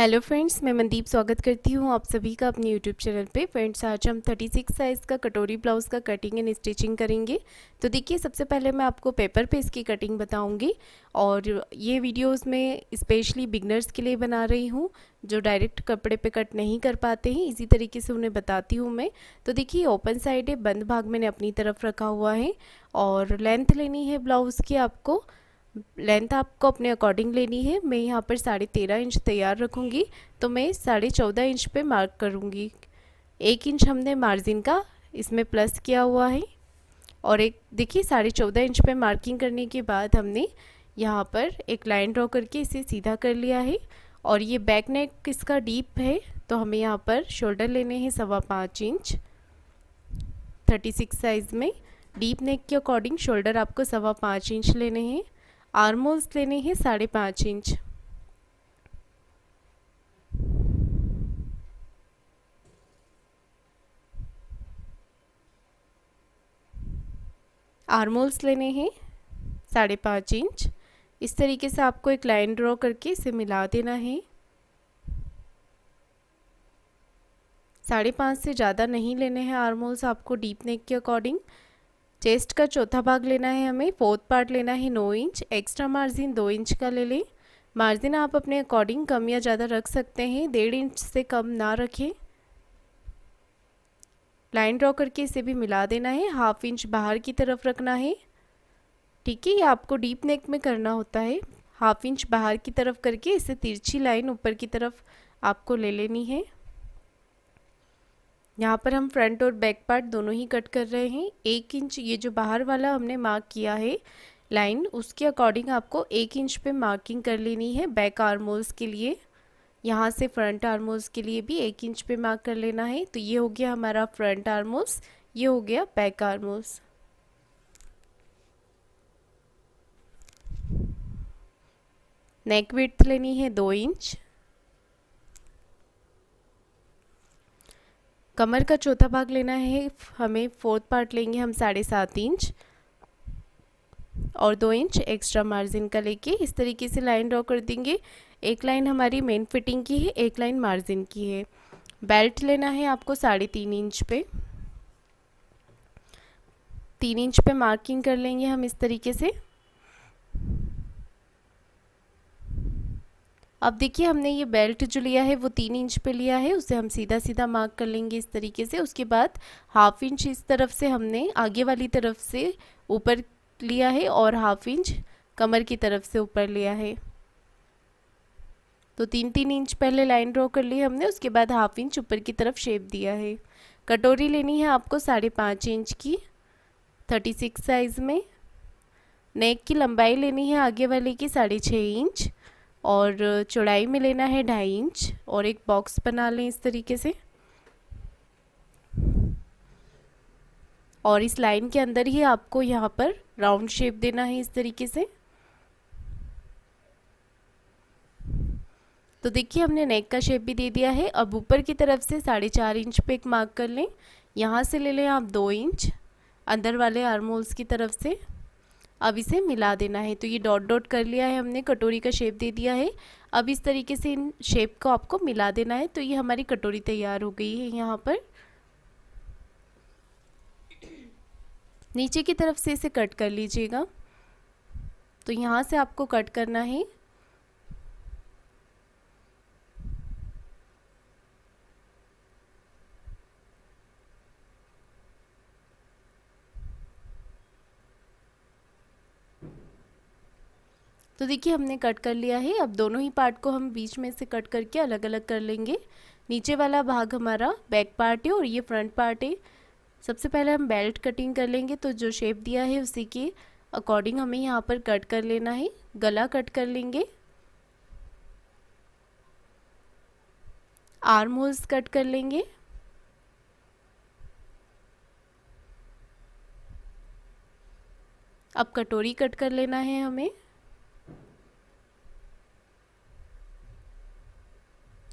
Hello friends, मैं मनदीप स्वागत करती हूँ आप सभी का अपने यूट्यूब चैनल पे। फ्रेंड्स, आज हम 36 साइज़ का कटोरी ब्लाउज़ का कटिंग एंड स्टिचिंग करेंगे। तो देखिए, सबसे पहले मैं आपको पेपर पे इसकी कटिंग बताऊंगी और ये वीडियोस में स्पेशली बिगनर्स के लिए बना रही हूँ जो डायरेक्ट कपड़े पे कट नहीं कर पाते हैं। इसी तरीके से उन्हें बताती हूँ मैं। तो देखिए, ओपन साइड है, बंद भाग मैंने अपनी तरफ रखा हुआ है और लेंथ लेनी है ब्लाउज़ की। आपको लेंथ आपको अपने अकॉर्डिंग लेनी है। मैं यहाँ पर 13.5 इंच तैयार रखूँगी, तो मैं 14.5 इंच पे मार्क करूँगी। 1 इंच हमने मार्जिन का इसमें प्लस किया हुआ है और एक देखिए 14.5 इंच पे मार्किंग करने के बाद हमने यहाँ पर एक लाइन ड्रॉ करके इसे सीधा कर लिया है। और ये बैक नेक इसका डीप है, तो हमें यहाँ पर शोल्डर लेने हैं 5.25 इंच। 36 साइज़ में डीप नेक के अकॉर्डिंग शोल्डर आपको 5.25 इंच लेने हैं। आर्म होल्स लेने हैं 5.5 इंच। आर्म होल्स लेने हैं 5.5 इंच। इस तरीके से आपको एक लाइन ड्रॉ करके इसे मिला देना है। 5.5 से ज़्यादा नहीं लेने हैं आर्म होल्स आपको डीप नेक के अकॉर्डिंग। चेस्ट का चौथा भाग लेना है हमें, फोर्थ पार्ट लेना है 9 इंच। एक्स्ट्रा मार्जिन 2 इंच का ले लें। मार्जिन आप अपने अकॉर्डिंग कम या ज़्यादा रख सकते हैं, 1.5 इंच से कम ना रखें। लाइन ड्रॉ करके इसे भी मिला देना है। 1/2 इंच बाहर की तरफ रखना है। ठीक है, ये आपको डीप नेक में करना होता है। 1/2 इंच बाहर की तरफ करके इसे तिरछी लाइन ऊपर की तरफ आपको ले लेनी है। यहाँ पर हम फ्रंट और बैक पार्ट दोनों ही कट कर रहे हैं। 1 इंच ये जो बाहर वाला हमने मार्क किया है लाइन, उसके अकॉर्डिंग आपको 1 इंच पे मार्किंग कर लेनी है बैक आर्म होल्स के लिए। यहाँ से फ्रंट आर्म होल्स के लिए भी 1 इंच पे मार्क कर लेना है। तो ये हो गया हमारा फ्रंट आर्म होल्स, ये हो गया बैक आर्म होल्स। नेक विड्थ लेनी है 2 इंच। कमर का चौथा भाग लेना है हमें, फोर्थ पार्ट लेंगे हम 7.5 इंच और 2 इंच एक्स्ट्रा मार्जिन का लेके इस तरीके से लाइन ड्रॉ कर देंगे। एक लाइन हमारी मेन फिटिंग की है, एक लाइन मार्जिन की है। बेल्ट लेना है आपको 3.5 इंच पे। 3 इंच पे मार्किंग कर लेंगे हम इस तरीके से। अब देखिए, हमने ये बेल्ट जो लिया है वो 3 इंच पे लिया है, उसे हम सीधा सीधा मार्क कर लेंगे इस तरीके से। उसके बाद 1/2 इंच इस तरफ से हमने आगे वाली तरफ से ऊपर लिया है और 1/2 इंच कमर की तरफ से ऊपर लिया है। तो 3-3 इंच पहले लाइन ड्रॉ कर ली हमने, उसके बाद 1/2 इंच ऊपर की तरफ शेप दिया है। कटोरी लेनी है आपको 5.5 इंच की 36 साइज़ में। नेक की लंबाई लेनी है आगे वाले की 6.5 इंच और चौड़ाई में लेना है 2.5 इंच और एक बॉक्स बना लें इस तरीके से। और इस लाइन के अंदर ही आपको यहाँ पर राउंड शेप देना है इस तरीके से। तो देखिए, हमने नेक का शेप भी दे दिया है। अब ऊपर की तरफ से 4.5 इंच पे एक मार्क कर लें। यहाँ से ले लें आप 2 इंच अंदर वाले आर्म होल्स की तरफ से। अब इसे मिला देना है। तो ये डॉट डॉट कर लिया है हमने, कटोरी का शेप दे दिया है। अब इस तरीके से इन शेप को आपको मिला देना है। तो ये हमारी कटोरी तैयार हो गई है। यहाँ पर नीचे की तरफ से इसे कट कर लीजिएगा। तो यहाँ से आपको कट करना है। तो देखिए, हमने कट कर लिया है। अब दोनों ही पार्ट को हम बीच में से कट करके अलग अलग कर लेंगे। नीचे वाला भाग हमारा बैक पार्ट है और ये फ्रंट पार्ट है। सबसे पहले हम बेल्ट कटिंग कर लेंगे, तो जो शेप दिया है उसी के अकॉर्डिंग हमें यहाँ पर कट कर लेना है। गला कट कर लेंगे। आर्म होल्स कट कर लेंगे। अब कटोरी कट कर लेना है हमें।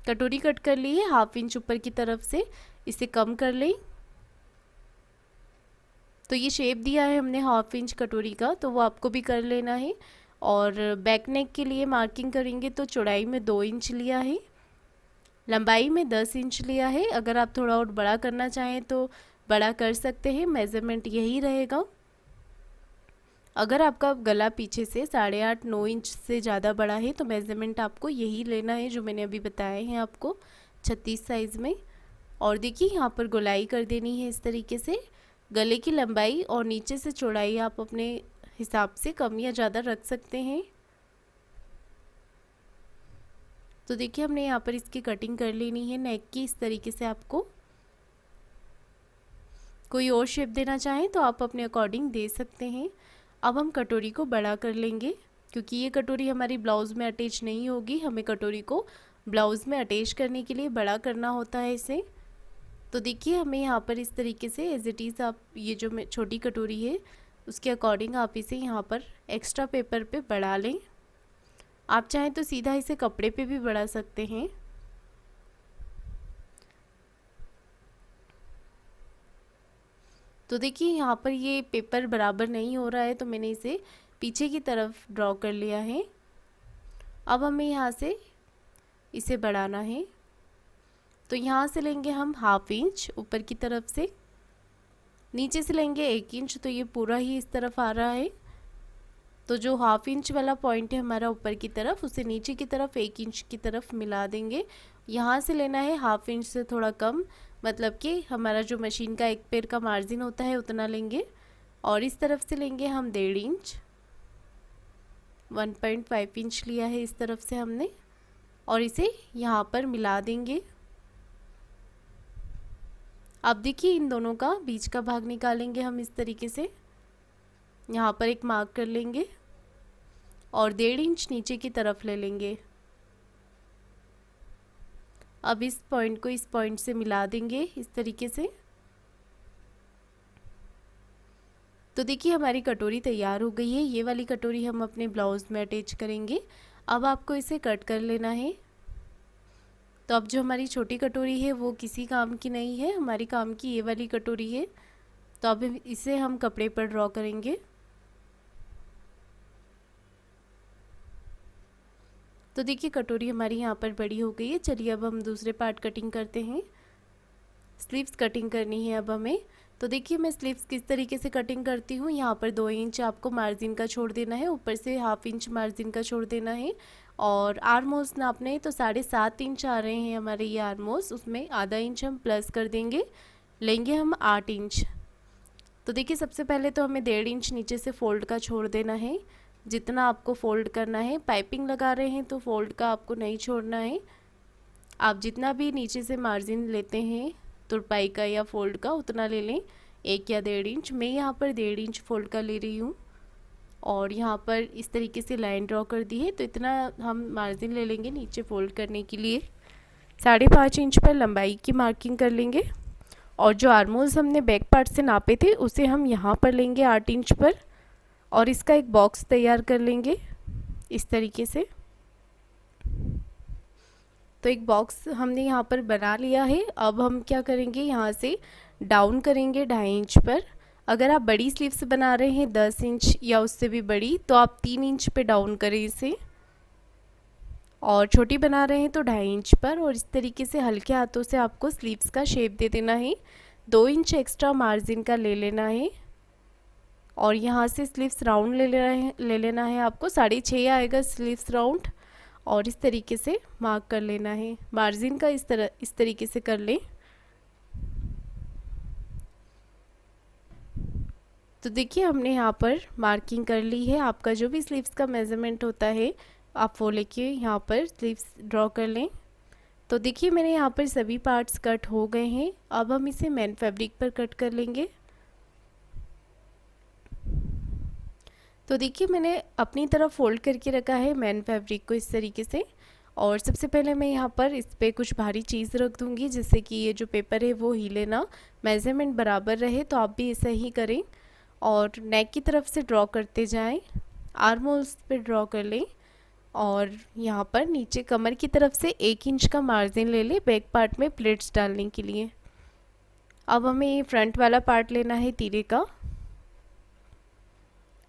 कटोरी कट कर ली है 1/2 इंच ऊपर की तरफ से, इसे कम कर लें। तो ये शेप दिया है हमने 1/2 इंच कटोरी का, तो वो आपको भी कर लेना है। और बैक नेक के लिए मार्किंग करेंगे तो चौड़ाई में 2 इंच लिया है। लंबाई में 10 इंच लिया है। अगर आप थोड़ा और बड़ा करना चाहें तो बड़ा कर सकते हैं, मेज़रमेंट यही रहेगा। अगर आपका गला पीछे से 8.5-9 इंच से ज़्यादा बड़ा है तो मेज़रमेंट आपको यही लेना है जो मैंने अभी बताए हैं आपको 36 साइज़ में। और देखिए यहाँ पर गोलाई कर देनी है इस तरीके से। गले की लंबाई और नीचे से चौड़ाई आप अपने हिसाब से कम या ज़्यादा रख सकते हैं। तो देखिए हमने यहाँ पर इसकी कटिंग कर लेनी है नेक की। इस तरीके से आपको कोई और शेप देना चाहें तो आप अपने अकॉर्डिंग दे सकते हैं। अब हम कटोरी को बड़ा कर लेंगे क्योंकि ये कटोरी हमारी ब्लाउज़ में अटैच नहीं होगी। हमें कटोरी को ब्लाउज़ में अटैच करने के लिए बड़ा करना होता है इसे। तो देखिए हमें यहाँ पर इस तरीके से एज इट इज़ आप ये जो छोटी कटोरी है उसके अकॉर्डिंग आप इसे यहाँ पर एक्स्ट्रा पेपर पे बढ़ा लें। आप चाहें तो सीधा इसे कपड़े पे भी बढ़ा सकते हैं। तो देखिए यहाँ पर ये पेपर बराबर नहीं हो रहा है तो मैंने इसे पीछे की तरफ ड्रॉ कर लिया है। अब हमें यहाँ से इसे बढ़ाना है। तो यहाँ से लेंगे हम 1/2 इंच ऊपर की तरफ से, नीचे से लेंगे 1 इंच। तो ये पूरा ही इस तरफ आ रहा है। तो जो 1/2 इंच वाला पॉइंट है हमारा ऊपर की तरफ, उसे नीचे की तरफ 1 इंच की तरफ मिला देंगे। यहाँ से लेना है 1/2 इंच से थोड़ा कम, मतलब कि हमारा जो मशीन का एक पैर का मार्जिन होता है उतना लेंगे। और इस तरफ से लेंगे हम 1.5 इंच, 1.5 इंच लिया है इस तरफ से हमने, और इसे यहाँ पर मिला देंगे। अब देखिए इन दोनों का बीच का भाग निकालेंगे हम इस तरीके से। यहाँ पर एक मार्क कर लेंगे और 1.5 इंच नीचे की तरफ ले लेंगे। अब इस पॉइंट को इस पॉइंट से मिला देंगे इस तरीके से। तो देखिए हमारी कटोरी तैयार हो गई है। ये वाली कटोरी हम अपने ब्लाउज़ में अटैच करेंगे। अब आपको इसे कट कर लेना है। तो अब जो हमारी छोटी कटोरी है वो किसी काम की नहीं है, हमारी काम की ये वाली कटोरी है। तो अब इसे हम कपड़े पर ड्रॉ करेंगे। तो देखिए कटोरी हमारी यहाँ पर बड़ी हो गई है। चलिए अब हम दूसरे पार्ट कटिंग करते हैं। स्लीव्स कटिंग करनी है अब हमें। तो देखिए मैं स्लीव्स किस तरीके से कटिंग करती हूँ। यहाँ पर 2 इंच आपको मार्जिन का छोड़ देना है, ऊपर से 1/2 इंच मार्जिन का छोड़ देना है। और आर्मोस नापने हैं तो 7.5 इंच आ रहे हैं हमारे ये आर्मोस, उसमें आधा इंच हम प्लस कर देंगे, लेंगे हम 8 इंच। तो देखिए सबसे पहले तो हमें 1.5 इंच नीचे से फोल्ड का छोड़ देना है, जितना आपको फोल्ड करना है। पाइपिंग लगा रहे हैं तो फोल्ड का आपको नहीं छोड़ना है। आप जितना भी नीचे से मार्जिन लेते हैं तुरपाई का या फोल्ड का उतना ले लें, 1 या 1.5 इंच। मैं यहाँ पर 1.5 इंच फोल्ड का ले रही हूँ और यहाँ पर इस तरीके से लाइन ड्रॉ कर दी है। तो इतना हम मार्जिन ले लेंगे नीचे फोल्ड करने के लिए। 5.5 इंच पर लंबाई की मार्किंग कर लेंगे और जो आर्मोल्स हमने बैक पार्ट से नापे थे उसे हम यहाँ पर लेंगे 8 इंच पर और इसका एक बॉक्स तैयार कर लेंगे इस तरीके से। तो एक बॉक्स हमने यहाँ पर बना लिया है। अब हम क्या करेंगे, यहाँ से डाउन करेंगे 2.5 इंच पर। अगर आप बड़ी स्लीव्स बना रहे हैं 10 इंच या उससे भी बड़ी तो आप 3 इंच पे डाउन करें इसे, और छोटी बना रहे हैं तो 2.5 इंच पर। और इस तरीके से हल्के हाथों से आपको स्लीव्स का शेप दे देना है। 2 इंच एक्स्ट्रा मार्जिन का ले लेना है और यहाँ से स्लीव्स राउंड ले लेना है आपको। 6.5 आएगा स्लीव्स राउंड और इस तरीके से मार्क कर लेना है। मार्जिन का इस तरीके से कर लें। तो देखिए हमने यहाँ पर मार्किंग कर ली है। आपका जो भी स्लीव्स का मेज़रमेंट होता है आप वो लेके यहाँ पर स्लीव्स ड्रॉ कर लें। तो देखिए मेरे यहाँ पर सभी पार्ट्स कट हो गए हैं। अब हम इसे मेन फैब्रिक पर कट कर लेंगे। तो देखिए मैंने अपनी तरफ फोल्ड करके रखा है मेन फैब्रिक को इस तरीके से। और सबसे पहले मैं यहाँ पर इस पर कुछ भारी चीज़ रख दूँगी जिससे कि ये जो पेपर है वो हिले ना, मेज़रमेंट बराबर रहे। तो आप भी ऐसा ही करें और नेक की तरफ से ड्रॉ करते जाएं, आर्म होल्स पे ड्रॉ कर लें और यहाँ पर नीचे कमर की तरफ से 1 इंच का मार्जिन ले लें बैक पार्ट में प्लेट्स डालने के लिए। अब हमें ये फ्रंट वाला पार्ट लेना है तीरे का,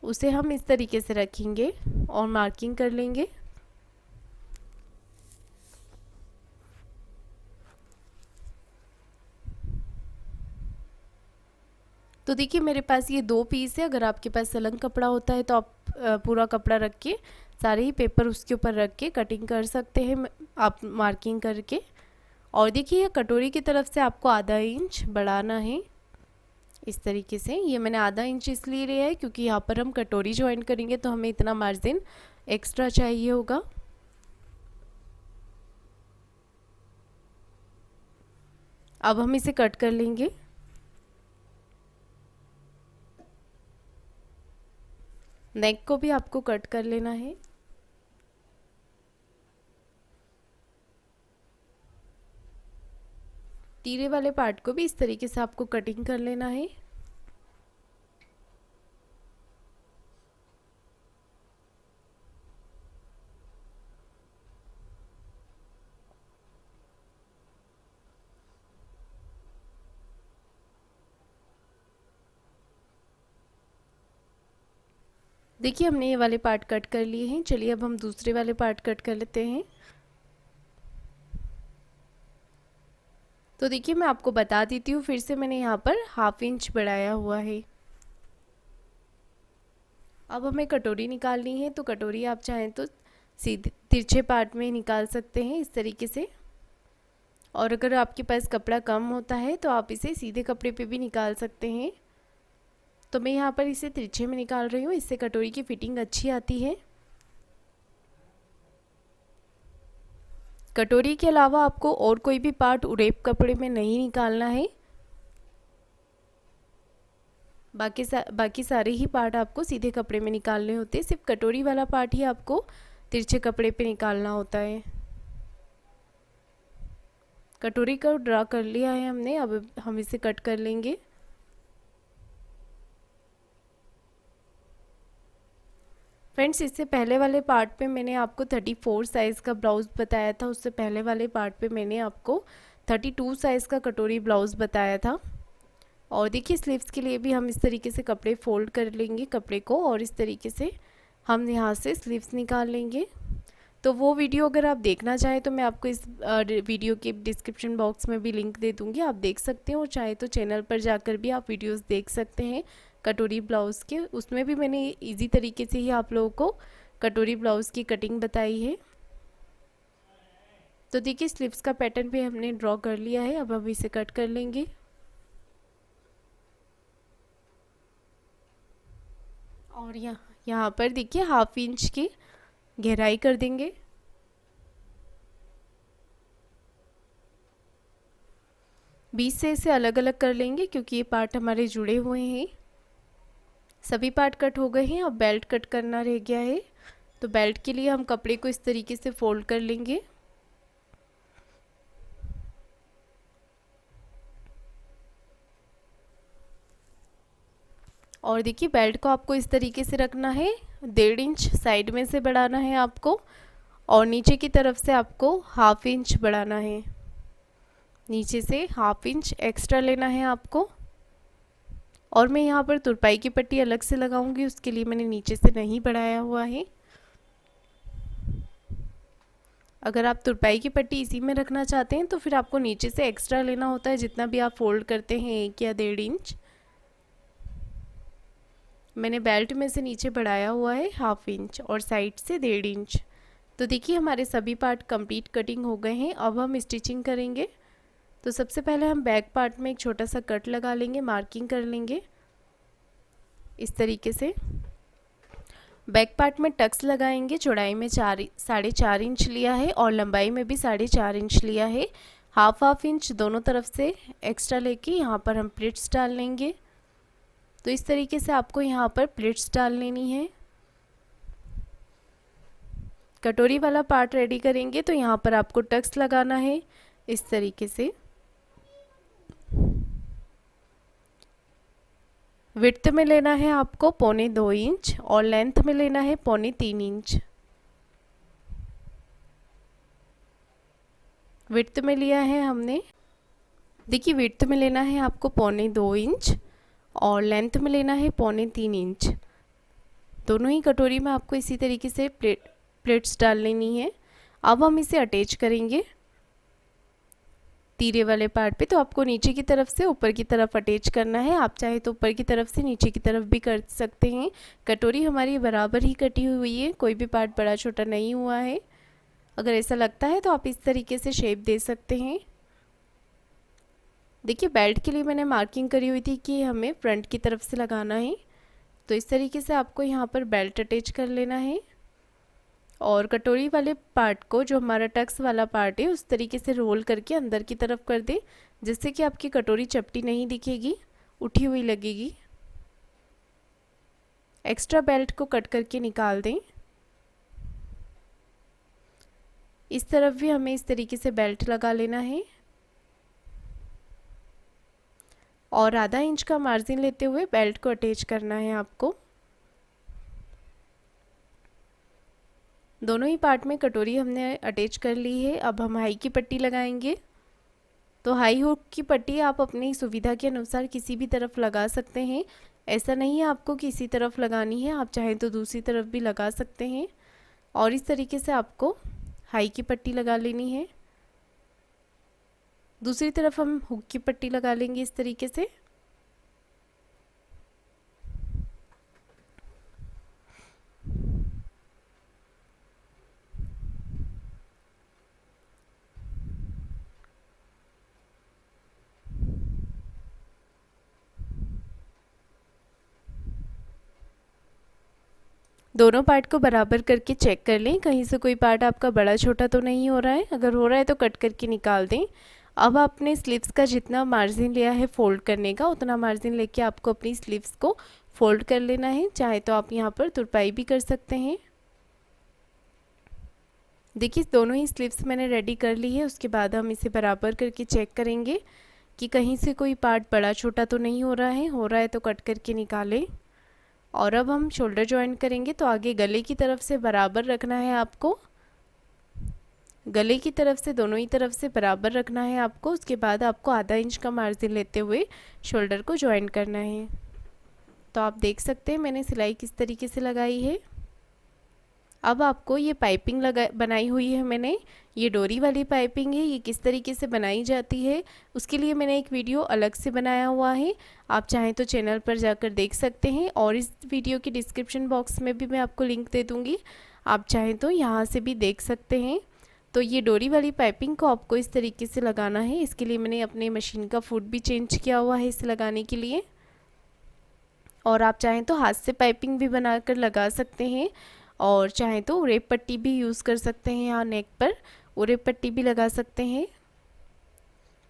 उसे हम इस तरीके से रखेंगे और मार्किंग कर लेंगे। तो देखिए मेरे पास ये 2 पीस है। अगर आपके पास सलंग कपड़ा होता है तो आप पूरा कपड़ा रख के सारे ही पेपर उसके ऊपर रख के कटिंग कर सकते हैं आप मार्किंग करके। और देखिए कटोरी की तरफ से आपको आधा इंच बढ़ाना है इस तरीके से। ये मैंने आधा इंच इसलिए लिया है क्योंकि यहाँ पर हम कटोरी ज्वाइन करेंगे तो हमें इतना मार्जिन एक्स्ट्रा चाहिए होगा। अब हम इसे कट कर लेंगे। नेक को भी आपको कट कर लेना है। तीरे वाले पार्ट को भी इस तरीके से आपको कटिंग कर लेना है। देखिए हमने ये वाले पार्ट कट कर लिए हैं। चलिए अब हम दूसरे वाले पार्ट कट कर लेते हैं। तो देखिए मैं आपको बता देती हूँ फिर से, मैंने यहाँ पर ½ इंच बढ़ाया हुआ है। अब हमें कटोरी निकालनी है, तो कटोरी आप चाहें तो सीधे तिरछे पार्ट में निकाल सकते हैं इस तरीके से। और अगर आपके पास कपड़ा कम होता है तो आप इसे सीधे कपड़े पे भी निकाल सकते हैं। तो मैं यहाँ पर इसे तिरछे में निकाल रही हूँ, इससे कटोरी की फिटिंग अच्छी आती है। कटोरी के अलावा आपको और कोई भी पार्ट उरेप कपड़े में नहीं निकालना है। बाकी सारे ही पार्ट आपको सीधे कपड़े में निकालने होते हैं। सिर्फ कटोरी वाला पार्ट ही आपको तिरछे कपड़े पे निकालना होता है। कटोरी को ड्रा कर लिया है हमने, अब हम इसे कट कर लेंगे। फ्रेंड्स इससे पहले वाले पार्ट पे मैंने आपको 34 साइज़ का ब्लाउज़ बताया था, उससे पहले वाले पार्ट पे मैंने आपको 32 साइज़ का कटोरी ब्लाउज़ बताया था। और देखिए स्लीव्स के लिए भी हम इस तरीके से कपड़े फोल्ड कर लेंगे कपड़े को, और इस तरीके से हम यहाँ से स्लीव्स निकाल लेंगे। तो वो वीडियो अगर आप देखना चाहें तो मैं आपको इस वीडियो के डिस्क्रिप्शन बॉक्स में भी लिंक दे दूँगी, आप देख सकते हैं। और चाहे तो चैनल पर जाकर भी आप वीडियोस देख सकते हैं कटोरी ब्लाउज़ के, उसमें भी मैंने इजी तरीके से ही आप लोगों को कटोरी ब्लाउज़ की कटिंग बताई है। तो देखिए स्लीव्स का पैटर्न भी हमने ड्रॉ कर लिया है, अब हम इसे कट कर लेंगे। और यहाँ पर देखिए ½ इंच की गहराई कर देंगे। बीच से इसे अलग अलग कर लेंगे क्योंकि ये पार्ट हमारे जुड़े हुए हैं। सभी पार्ट कट हो गए हैं, अब बेल्ट कट करना रह गया है। तो बेल्ट के लिए हम कपड़े को इस तरीके से फोल्ड कर लेंगे। और देखिए बेल्ट को आपको इस तरीके से रखना है, 1.5 इंच साइड में से बढ़ाना है आपको, और नीचे की तरफ से आपको ½ इंच बढ़ाना है। नीचे से ½ इंच एक्स्ट्रा लेना है आपको। और मैं यहाँ पर तुरपाई की पट्टी अलग से लगाऊंगी, उसके लिए मैंने नीचे से नहीं बढ़ाया हुआ है। अगर आप तुरपाई की पट्टी इसी में रखना चाहते हैं तो फिर आपको नीचे से एक्स्ट्रा लेना होता है, जितना भी आप फोल्ड करते हैं 1 या 1.5 इंच। मैंने बेल्ट में से नीचे बढ़ाया हुआ है ½ इंच और साइड से 1.5 इंच। तो देखिए हमारे सभी पार्ट कंप्लीट कटिंग हो गए हैं। अब हम स्टिचिंग करेंगे। तो सबसे पहले हम बैक पार्ट में एक छोटा सा कट लगा लेंगे, मार्किंग कर लेंगे इस तरीके से। बैक पार्ट में टक्स लगाएंगे। चौड़ाई में 4.5 इंच लिया है और लंबाई में भी 4.5 इंच लिया है। ½ इंच दोनों तरफ से एक्स्ट्रा लेके यहाँ पर हम प्लिट्स डाल लेंगे। तो इस तरीके से आपको यहाँ पर प्लिट्स डाल लेनी है। कटोरी वाला पार्ट रेडी करेंगे तो यहाँ पर आपको टक्स लगाना है इस तरीके से। विड्थ में लेना है आपको 1.25 इंच और लेंथ में लेना है 3.25 इंच। विड्थ में लिया है हमने, देखिए विड्थ में लेना है आपको 2.25 इंच और लेंथ में लेना है 3.25 इंच। दोनों ही कटोरी में आपको इसी तरीके से प्लेट्स डाल लेनी है। अब हम इसे अटैच करेंगे। तीरे वाले पार्ट पे, तो आपको नीचे की तरफ से ऊपर की तरफ अटैच करना है। आप चाहे तो ऊपर की तरफ से नीचे की तरफ भी कर सकते हैं। कटोरी हमारी बराबर ही कटी हुई है, कोई भी पार्ट बड़ा छोटा नहीं हुआ है। अगर ऐसा लगता है तो आप इस तरीके से शेप दे सकते हैं। देखिए बेल्ट के लिए मैंने मार्किंग करी हुई थी कि हमें फ्रंट की तरफ से लगाना है, तो इस तरीके से आपको यहाँ पर बेल्ट अटैच कर लेना है। और कटोरी वाले पार्ट को, जो हमारा टक्स वाला पार्ट है, उस तरीके से रोल करके अंदर की तरफ कर दें, जिससे कि आपकी कटोरी चपटी नहीं दिखेगी, उठी हुई लगेगी। एक्स्ट्रा बेल्ट को कट करके निकाल दें। इस तरफ भी हमें इस तरीके से बेल्ट लगा लेना है और आधा इंच का मार्जिन लेते हुए बेल्ट को अटैच करना है आपको। दोनों ही पार्ट में कटोरी हमने अटैच कर ली है। अब हम हाई की पट्टी लगाएंगे। तो हाई हुक की पट्टी आप अपनी सुविधा के अनुसार किसी भी तरफ लगा सकते हैं। ऐसा नहीं है आपको किसी तरफ लगानी है, आप चाहें तो दूसरी तरफ भी लगा सकते हैं। और इस तरीके से आपको हाई की पट्टी लगा लेनी है। दूसरी तरफ हम हुक की पट्टी लगा लेंगे इस तरीके से। दोनों पार्ट को बराबर करके चेक कर लें, कहीं से कोई पार्ट आपका बड़ा छोटा तो नहीं हो रहा है। अगर हो रहा है तो कट करके निकाल दें। अब आपने स्लीव्स का जितना मार्जिन लिया है फोल्ड करने का, उतना मार्जिन लेके आपको अपनी स्लीव्स को फोल्ड कर लेना है। चाहे तो आप यहाँ पर तुरपाई भी कर सकते हैं। देखिए दोनों ही स्लीव्स मैंने रेडी कर ली है। उसके बाद हम इसे बराबर करके चेक करेंगे कि कहीं से कोई पार्ट बड़ा छोटा तो नहीं हो रहा है। हो रहा है तो कट करके निकालें। और अब हम शोल्डर जॉइन करेंगे, तो आगे गले की तरफ से बराबर रखना है आपको। गले की तरफ से दोनों ही तरफ से बराबर रखना है आपको। उसके बाद आपको आधा इंच का मार्जिन लेते हुए शोल्डर को जॉइन करना है। तो आप देख सकते हैं मैंने सिलाई किस तरीके से लगाई है। अब आपको ये पाइपिंग बनाई हुई है मैंने, ये डोरी वाली पाइपिंग है। ये किस तरीके से बनाई जाती है उसके लिए मैंने एक वीडियो अलग से बनाया हुआ है, आप चाहें तो चैनल पर जाकर देख सकते हैं। और इस वीडियो के डिस्क्रिप्शन बॉक्स में भी मैं आपको लिंक दे दूँगी, आप चाहें तो यहाँ से भी देख सकते हैं। तो ये डोरी वाली पाइपिंग को आपको इस तरीके से लगाना है। इसके लिए मैंने अपने मशीन का फुट भी चेंज किया हुआ है इसे लगाने के लिए। और आप चाहें तो हाथ से पाइपिंग भी बनाकर लगा सकते हैं, और चाहें तो उरेप पट्टी भी यूज़ कर सकते हैं। यहाँ नेक पर उरेप पट्टी भी लगा सकते हैं।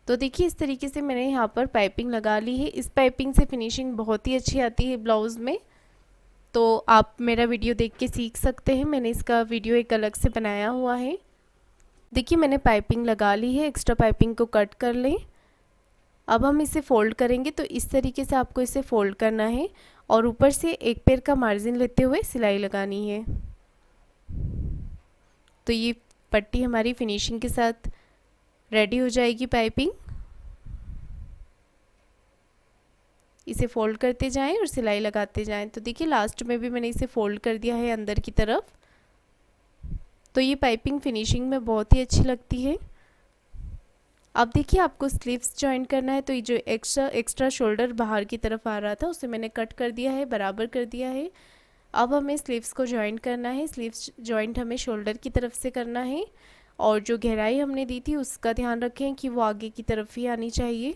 तो देखिए इस तरीके से मैंने यहाँ पर पाइपिंग लगा ली है। इस पाइपिंग से फिनिशिंग बहुत ही अच्छी आती है ब्लाउज़ में, तो आप मेरा वीडियो देख के सीख सकते हैं। मैंने इसका वीडियो एक अलग से बनाया हुआ है। देखिए मैंने पाइपिंग लगा ली है, एक्स्ट्रा पाइपिंग को कट कर लें। अब हम इसे फ़ोल्ड करेंगे, तो इस तरीके से आपको इसे फ़ोल्ड करना है और ऊपर से एक पैर का मार्जिन लेते हुए सिलाई लगानी है। तो ये पट्टी हमारी फिनिशिंग के साथ रेडी हो जाएगी पाइपिंग। इसे फ़ोल्ड करते जाएं और सिलाई लगाते जाएं। तो देखिए लास्ट में भी मैंने इसे फ़ोल्ड कर दिया है अंदर की तरफ। तो ये पाइपिंग फिनिशिंग में बहुत ही अच्छी लगती है। अब देखिए आपको स्लीव्स जॉइन करना है, तो ये जो एक्स्ट्रा शोल्डर बाहर की तरफ आ रहा था उसे मैंने कट कर दिया है, बराबर कर दिया है। अब हमें स्लीव्स को जॉइन करना है। स्लीव्स जॉइंट हमें शोल्डर की तरफ से करना है, और जो गहराई हमने दी थी उसका ध्यान रखें कि वो आगे की तरफ ही आनी चाहिए।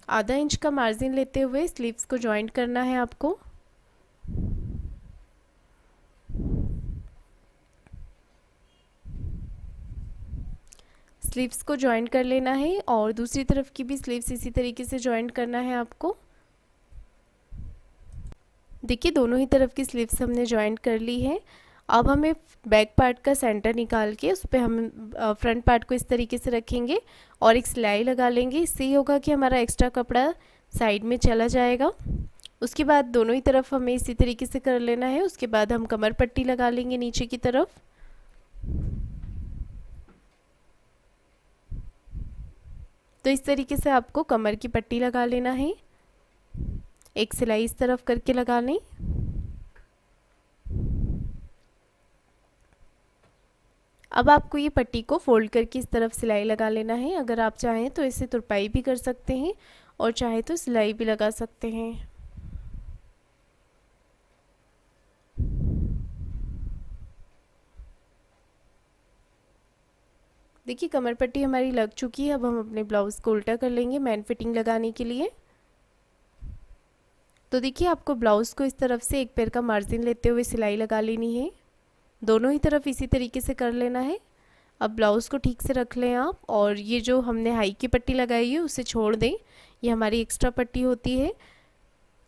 आधा इंच का मार्जिन लेते हुए स्लीव्स को जॉइन करना है आपको। स्लीव्स को जॉइन कर लेना है और दूसरी तरफ की भी स्लीव्स इसी तरीके से जॉइन करना है आपको। देखिए दोनों ही तरफ की स्लीव्स हमने जॉइन कर ली है। अब हमें बैक पार्ट का सेंटर निकाल के उस पर हम फ्रंट पार्ट को इस तरीके से रखेंगे और एक सिलाई लगा लेंगे। इससे ये होगा कि हमारा एक्स्ट्रा कपड़ा साइड में चला जाएगा। उसके बाद दोनों ही तरफ हमें इसी तरीके से कर लेना है। उसके बाद हम कमर पट्टी लगा लेंगे नीचे की तरफ। तो इस तरीके से आपको कमर की पट्टी लगा लेना है। एक सिलाई इस तरफ करके लगा लें। अब आपको ये पट्टी को फोल्ड करके इस तरफ सिलाई लगा लेना है। अगर आप चाहें तो इसे तुरपाई भी कर सकते हैं और चाहे तो सिलाई भी लगा सकते हैं। देखिए कमर पट्टी हमारी लग चुकी है। अब हम अपने ब्लाउज़ को उल्टा कर लेंगे मेन फिटिंग लगाने के लिए। तो देखिए आपको ब्लाउज़ को इस तरफ से एक पैर का मार्जिन लेते हुए सिलाई लगा लेनी है। दोनों ही तरफ इसी तरीके से कर लेना है। अब ब्लाउज़ को ठीक से रख लें आप, और ये जो हमने हाई की पट्टी लगाई है उसे छोड़ दें। ये हमारी एक्स्ट्रा पट्टी होती है।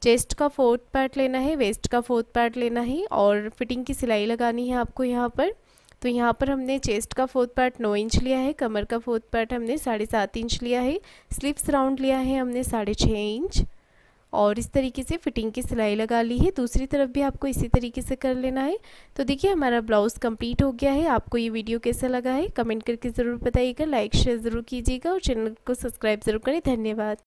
चेस्ट का 4th पार्ट लेना है, वेस्ट का 4th पार्ट लेना है और फिटिंग की सिलाई लगानी है आपको यहाँ पर। तो यहाँ पर हमने चेस्ट का 4th पार्ट 9 इंच लिया है, कमर का 4th पार्ट हमने 7.5 इंच लिया है, स्लीव्स राउंड लिया है हमने 6.5 इंच, और इस तरीके से फिटिंग की सिलाई लगा ली है। दूसरी तरफ भी आपको इसी तरीके से कर लेना है। तो देखिए हमारा ब्लाउज़ कंप्लीट हो गया है। आपको ये वीडियो कैसा लगा है कमेंट करके ज़रूर बताइएगा, लाइक शेयर ज़रूर कीजिएगा और चैनल को सब्सक्राइब ज़रूर करें। धन्यवाद।